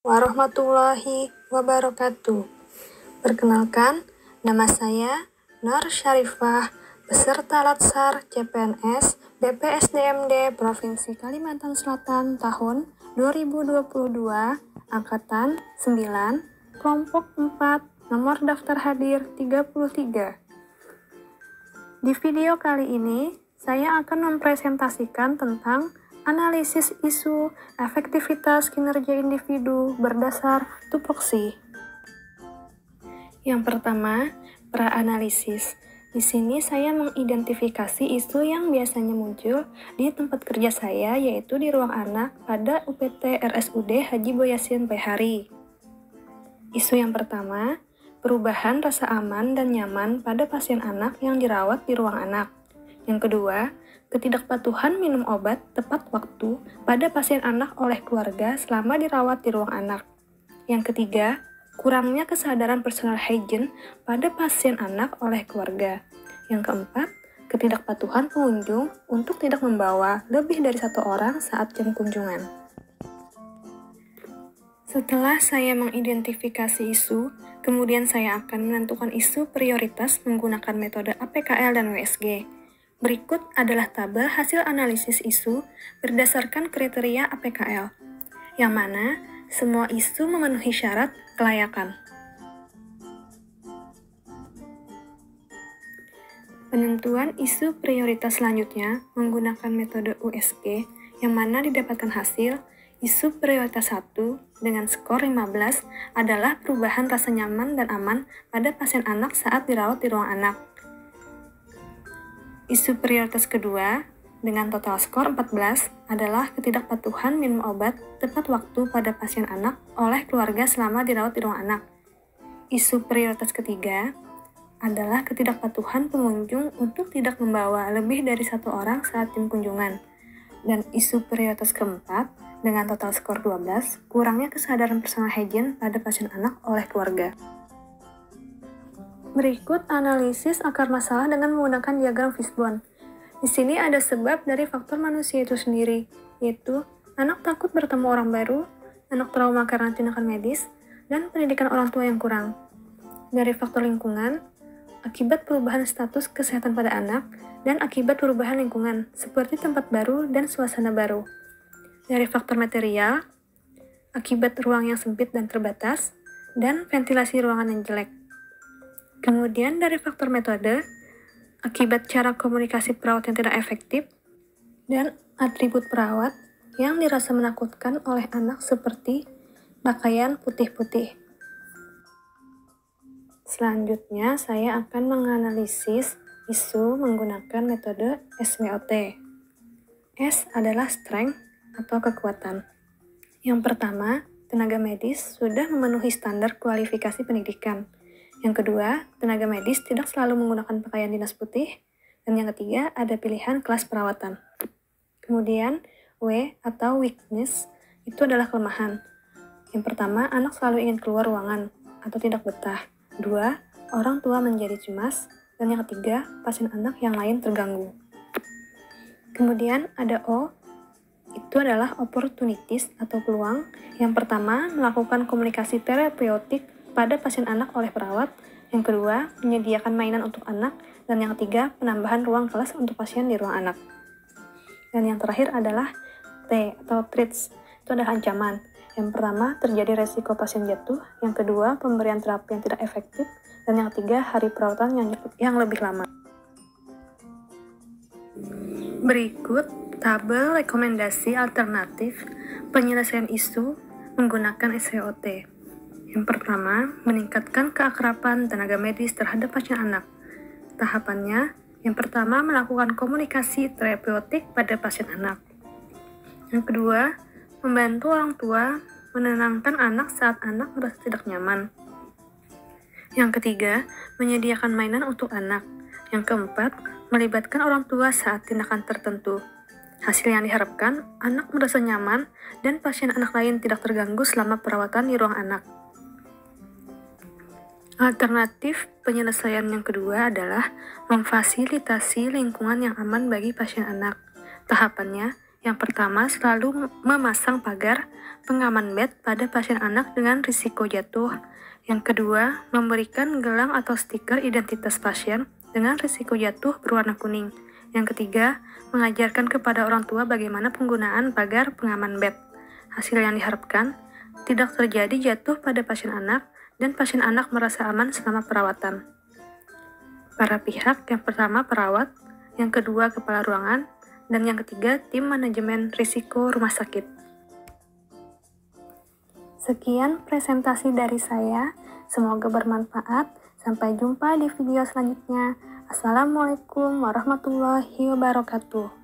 warahmatullahi wabarakatuh. Perkenalkan, nama saya Nur Syarifah, peserta Latsar CPNS BPSDMD Provinsi Kalimantan Selatan tahun 2022, Angkatan 9, Kelompok 4, nomor daftar hadir 33. Di video kali ini, saya akan mempresentasikan tentang analisis isu efektivitas kinerja individu berdasar tupoksi. Yang pertama, pra-analisis. Di sini saya mengidentifikasi isu yang biasanya muncul di tempat kerja saya, yaitu di ruang anak pada UPT RSUD Haji Boyasin Behari. Isu yang pertama, perubahan rasa aman dan nyaman pada pasien anak yang dirawat di ruang anak. Yang kedua, ketidakpatuhan minum obat tepat waktu pada pasien anak oleh keluarga selama dirawat di ruang anak. Yang ketiga, kurangnya kesadaran personal hygiene pada pasien anak oleh keluarga. Yang keempat, ketidakpatuhan pengunjung untuk tidak membawa lebih dari satu orang saat jam kunjungan. Setelah saya mengidentifikasi isu, kemudian saya akan menentukan isu prioritas menggunakan metode APKL dan WSG. Berikut adalah tabel hasil analisis isu berdasarkan kriteria APKL, yang mana semua isu memenuhi syarat kelayakan. Penentuan isu prioritas selanjutnya menggunakan metode USG, yang mana didapatkan hasil isu prioritas 1 dengan skor 15 adalah perubahan rasa nyaman dan aman pada pasien anak saat dirawat di ruang anak. Isu prioritas kedua dengan total skor 14 adalah ketidakpatuhan minum obat tepat waktu pada pasien anak oleh keluarga selama dirawat di ruang anak. Isu prioritas ketiga adalah ketidakpatuhan pengunjung untuk tidak membawa lebih dari satu orang saat tim kunjungan. Dan isu prioritas keempat dengan total skor 12, kurangnya kesadaran personal hygiene pada pasien anak oleh keluarga. Berikut analisis akar masalah dengan menggunakan diagram fishbone. Di sini ada sebab dari faktor manusia itu sendiri, yaitu anak takut bertemu orang baru, anak trauma karena tindakan medis, dan pendidikan orang tua yang kurang. Dari faktor lingkungan, akibat perubahan status kesehatan pada anak, dan akibat perubahan lingkungan, seperti tempat baru dan suasana baru. Dari faktor material, akibat ruang yang sempit dan terbatas, dan ventilasi ruangan yang jelek. Kemudian dari faktor metode, akibat cara komunikasi perawat yang tidak efektif, dan atribut perawat yang dirasa menakutkan oleh anak seperti pakaian putih-putih. Selanjutnya, saya akan menganalisis isu menggunakan metode SWOT. S adalah strength atau kekuatan. Yang pertama, tenaga medis sudah memenuhi standar kualifikasi pendidikan. Yang kedua, tenaga medis tidak selalu menggunakan pakaian dinas putih. Dan yang ketiga, ada pilihan kelas perawatan. Kemudian, W atau weakness itu adalah kelemahan. Yang pertama, anak selalu ingin keluar ruangan atau tidak betah. 2, orang tua menjadi cemas. Dan yang ketiga, pasien anak yang lain terganggu. Kemudian ada O, itu adalah opportunities atau peluang. Yang pertama, melakukan komunikasi terapeutik pada pasien anak oleh perawat. Yang kedua, menyediakan mainan untuk anak. Dan yang ketiga, penambahan ruang kelas untuk pasien di ruang anak. Dan yang terakhir adalah T atau threats, itu adalah ancaman. Yang pertama, terjadi resiko pasien jatuh. Yang kedua, pemberian terapi yang tidak efektif. Dan yang ketiga, hari perawatan yang lebih lama. Berikut tabel rekomendasi alternatif penyelesaian isu menggunakan SWOT. Yang pertama, meningkatkan keakraban tenaga medis terhadap pasien anak. Tahapannya, yang pertama, melakukan komunikasi terapeutik pada pasien anak. Yang kedua, membantu orang tua menenangkan anak saat anak merasa tidak nyaman. Yang ketiga, menyediakan mainan untuk anak. Yang keempat, melibatkan orang tua saat tindakan tertentu. Hasil yang diharapkan, anak merasa nyaman dan pasien anak lain tidak terganggu selama perawatan di ruang anak. Alternatif penyelesaian yang kedua adalah memfasilitasi lingkungan yang aman bagi pasien anak. Tahapannya, yang pertama selalu memasang pagar pengaman bed pada pasien anak dengan risiko jatuh. Yang kedua, memberikan gelang atau stiker identitas pasien dengan risiko jatuh berwarna kuning. Yang ketiga, mengajarkan kepada orang tua bagaimana penggunaan pagar pengaman bed. Hasil yang diharapkan, tidak terjadi jatuh pada pasien anak dan pasien anak merasa aman selama perawatan. Para pihak, yang pertama perawat, yang kedua kepala ruangan, dan yang ketiga tim manajemen risiko rumah sakit. Sekian presentasi dari saya, semoga bermanfaat. Sampai jumpa di video selanjutnya. Assalamualaikum warahmatullahi wabarakatuh.